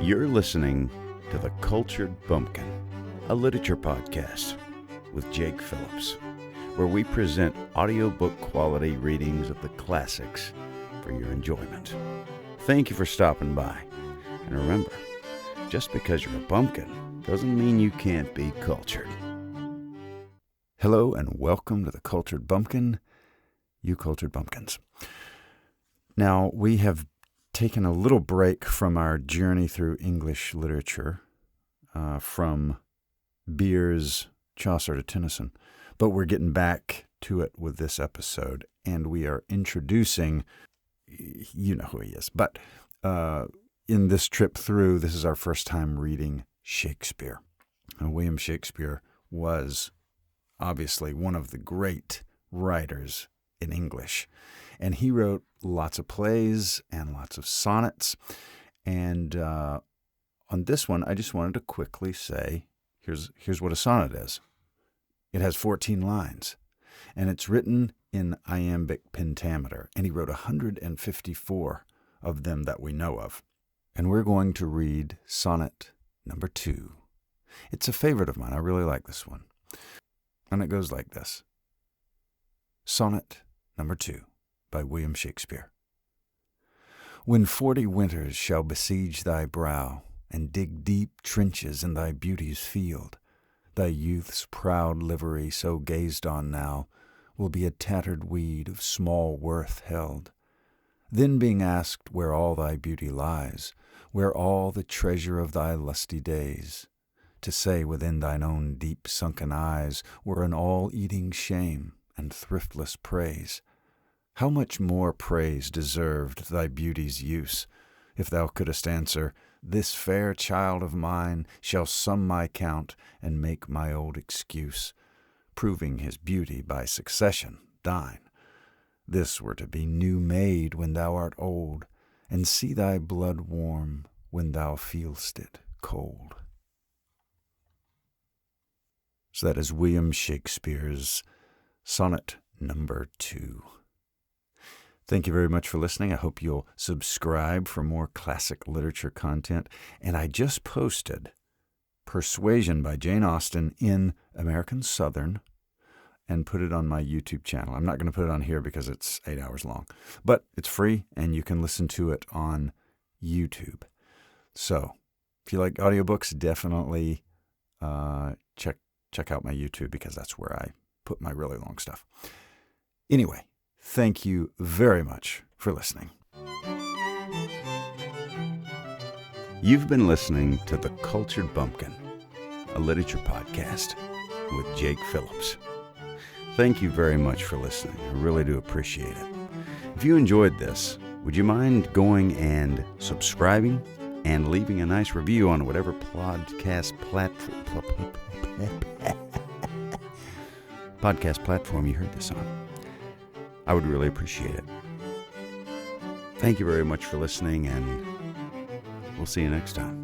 You're listening to The Cultured Bumpkin, a literature podcast with Jake Phillips, where we present audiobook quality readings of the classics for your enjoyment. Thank you for stopping by. And remember, just because you're a bumpkin doesn't mean you can't be cultured. Hello and welcome to The Cultured Bumpkin, you cultured bumpkins. Now, we have taken a little break from our journey through English literature, from Beers, Chaucer to Tennyson, but we're getting back to it with this episode, and we are introducing, you know who he is, but in this trip through, this is our first time reading Shakespeare. William Shakespeare was obviously one of the great writers in English, and he wrote lots of plays and lots of sonnets. And on this one, I just wanted to quickly say, here's what a sonnet is. It has 14 lines, and it's written in iambic pentameter, and he wrote 154 of them that we know of. And we're going to read sonnet number 2. It's a favorite of mine. I really like this one. And it goes like this. Sonnet number 2. By William Shakespeare. When 40 winters shall besiege thy brow, and dig deep trenches in thy beauty's field, thy youth's proud livery, so gazed on now, will be a tattered weed of small worth held. Then being asked where all thy beauty lies, where all the treasure of thy lusty days, to say within thine own deep sunken eyes were an all-eating shame and thriftless praise, how much more praise deserved thy beauty's use, if thou couldst answer, this fair child of mine shall sum my count and make my old excuse, proving his beauty by succession thine. This were to be new made when thou art old, and see thy blood warm when thou feel'st it cold. So that is William Shakespeare's sonnet number 2. Thank you very much for listening. I hope you'll subscribe for more classic literature content. And I just posted Persuasion by Jane Austen in American Southern and put it on my YouTube channel. I'm not going to put it on here because it's 8 hours long, but it's free and you can listen to it on YouTube. So if you like audiobooks, definitely check out my YouTube because that's where I put my really long stuff. Anyway, thank you very much for listening. You've been listening to The Cultured Bumpkin, a literature podcast with Jake Phillips. Thank you very much for listening. I really do appreciate it. If you enjoyed this, would you mind going and subscribing and leaving a nice review on whatever podcast platform you heard this on? I would really appreciate it. Thank you very much for listening, and we'll see you next time.